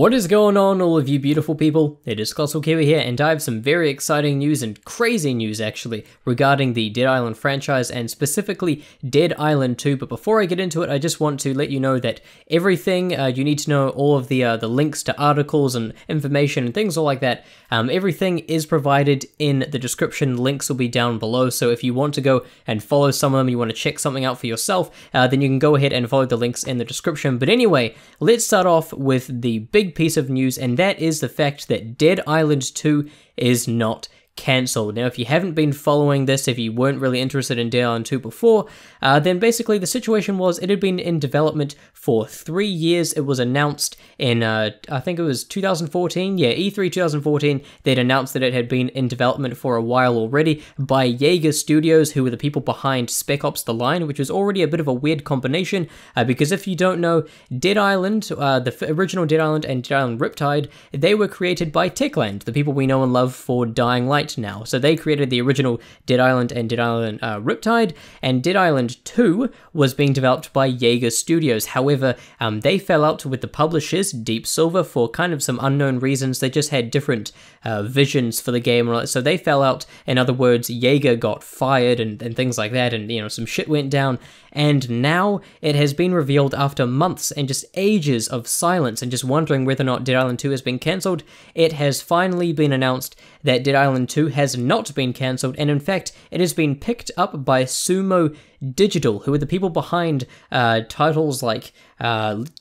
What is going on, all of you beautiful people? It is Colossal Kiwi here, and I have some very exciting news, and crazy news actually, regarding the Dead Island franchise, and specifically Dead Island 2. But before I get into it, I just want to let you know that everything you need to know, all of the links to articles and information and things all like that, everything is provided in the description. Links will be down below, so if you want to go and follow some of them, you want to check something out for yourself, then you can go ahead and follow the links in the description. But anyway, let's start off with the big piece of news, and that is the fact that Dead Island 2 is not cancelled. Now, if you haven't been following this, if you weren't really interested in Dead Island 2 before, then basically the situation was it had been in development for 3 years. It was announced in, I think it was 2014, yeah, E3 2014, they'd announced that it had been in development for a while already by Jaeger Studios, who were the people behind Spec Ops: The Line, which was already a bit of a weird combination, because if you don't know, Dead Island, the original Dead Island and Dead Island Riptide, they were created by Techland, the people we know and love for Dying Light now. So they created the original Dead Island and Dead Island Riptide, and Dead Island 2 was being developed by Jaeger Studios. However, they fell out with the publishers, Deep Silver, for kind of some unknown reasons. They just had different visions for the game, so they fell out. In other words, Jaeger got fired and things like that, and, you know, some shit went down. And now it has been revealed after months and just ages of silence and just wondering whether or not Dead Island 2 has been cancelled. It has finally been announced that Dead Island 2 has not been cancelled, and in fact, it has been picked up by Sumo Digital, who are the people behind titles like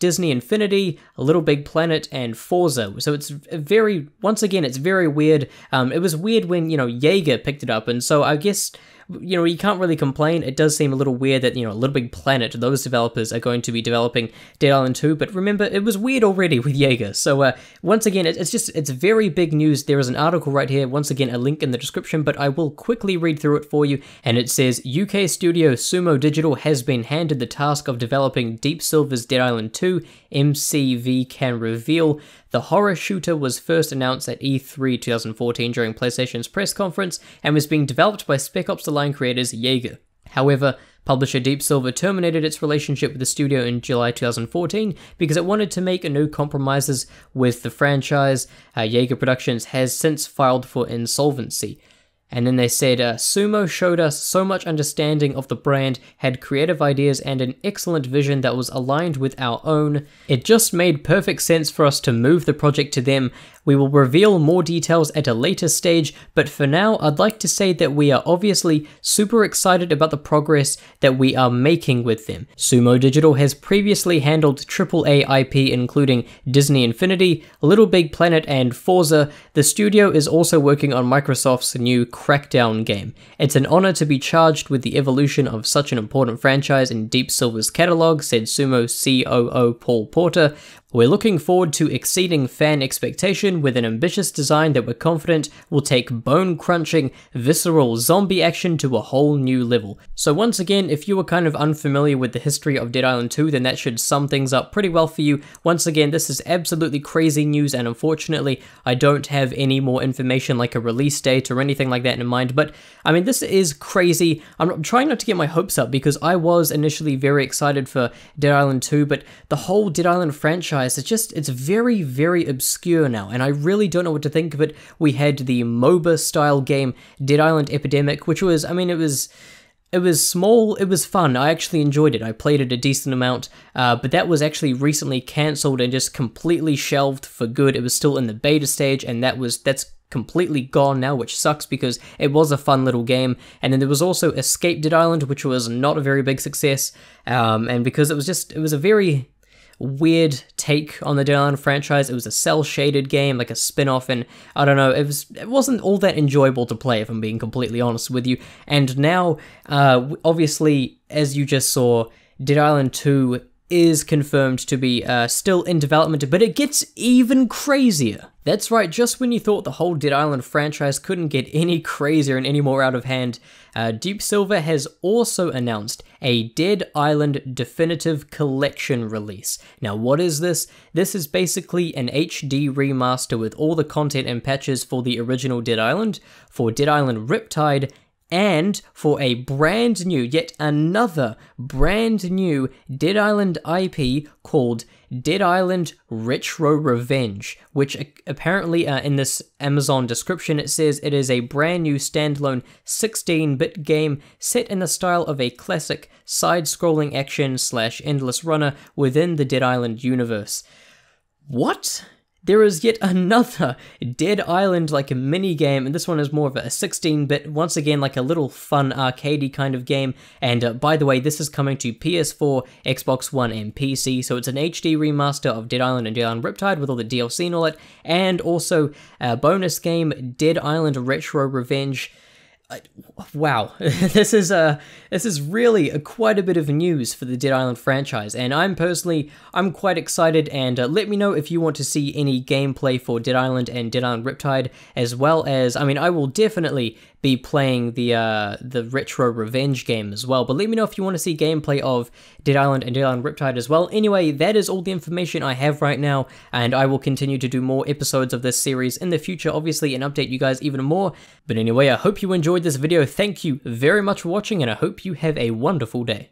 Disney Infinity, Little Big Planet, and Forza. So it's very, once again, it's very weird. It was weird when, you know, Jaeger picked it up, and so I guess, you know, you can't really complain. It does seem a little weird that, you know, Little Big Planet, those developers are going to be developing Dead Island 2, but remember, it was weird already with Jaeger. So once again, it's very big news. There is an article right here, once again, a link in the description, but I will quickly read through it for you, and it says, UK studio Sumo Digital has been handed the task of developing Deep Silver's Dead Island 2, MCV can reveal. The horror shooter was first announced at E3 2014 during PlayStation's press conference and was being developed by Spec Ops: The Line creators Jaeger. However, publisher Deep Silver terminated its relationship with the studio in July 2014 because it wanted to make no compromises with the franchise. Jaeger Productions has since filed for insolvency. And then they said, Sumo showed us so much understanding of the brand, had creative ideas and an excellent vision that was aligned with our own. It just made perfect sense for us to move the project to them. We will reveal more details at a later stage, but for now, I'd like to say that we are obviously super excited about the progress that we are making with them. Sumo Digital has previously handled AAA IP including Disney Infinity, Little Big Planet, and Forza. The studio is also working on Microsoft's new Crackdown game. It's an honor to be charged with the evolution of such an important franchise in Deep Silver's catalog, said Sumo COO Paul Porter. We're looking forward to exceeding fan expectation with an ambitious design that we're confident will take bone-crunching, visceral zombie action to a whole new level. So once again, if you were kind of unfamiliar with the history of Dead Island 2, then that should sum things up pretty well for you. Once again, this is absolutely crazy news, and unfortunately, I don't have any more information like a release date or anything like that in mind, but I mean, this is crazy. I'm trying not to get my hopes up because I was initially very excited for Dead Island 2, but the whole Dead Island franchise, it's very, very obscure now, and I really don't know what to think of it. We had the MOBA style game Dead Island Epidemic, which was, I mean, it was small, it was fun, I actually enjoyed it, I played it a decent amount, but that was actually recently cancelled and just completely shelved for good. It was still in the beta stage, and that's completely gone now, which sucks because it was a fun little game. And then there was also Escape Dead Island, which was not a very big success, and because it was a very weird take on the Dead Island franchise. It was a cel-shaded game, like a spin-off, and I don't know, it wasn't all that enjoyable to play, if I'm being completely honest with you. And now, obviously, as you just saw, Dead Island 2 is confirmed to be still in development, but it gets even crazier. That's right, just when you thought the whole Dead Island franchise couldn't get any crazier and any more out of hand, Deep Silver has also announced a Dead Island Definitive Collection release. Now, what is this? This is basically an HD remaster with all the content and patches for the original Dead Island, for Dead Island Riptide, and for a brand new, yet another brand new Dead Island IP called Dead Island Retro Revenge, which apparently in this Amazon description it says it is a brand new standalone 16-bit game set in the style of a classic side-scrolling action / endless runner within the Dead Island universe. What? There is yet another Dead Island like a mini game, and this one is more of a 16-bit, once again like a little fun arcadey kind of game. And by the way, this is coming to PS4, Xbox One, and PC, so it's an HD remaster of Dead Island and Dead Island Riptide with all the DLC and all that, and also a bonus game, Dead Island Retro Revenge. Wow, this is really quite a bit of news for the Dead Island franchise, and I'm quite excited. And let me know if you want to see any gameplay for Dead Island and Dead Island Riptide, as well as, I mean, I will definitely be playing the Retro Revenge game as well, but let me know if you want to see gameplay of Dead Island and Dead Island Riptide as well. Anyway, that is all the information I have right now, and I will continue to do more episodes of this series in the future, obviously, and update you guys even more. But anyway, I hope you enjoyed this video. Thank you very much for watching, and I hope you have a wonderful day.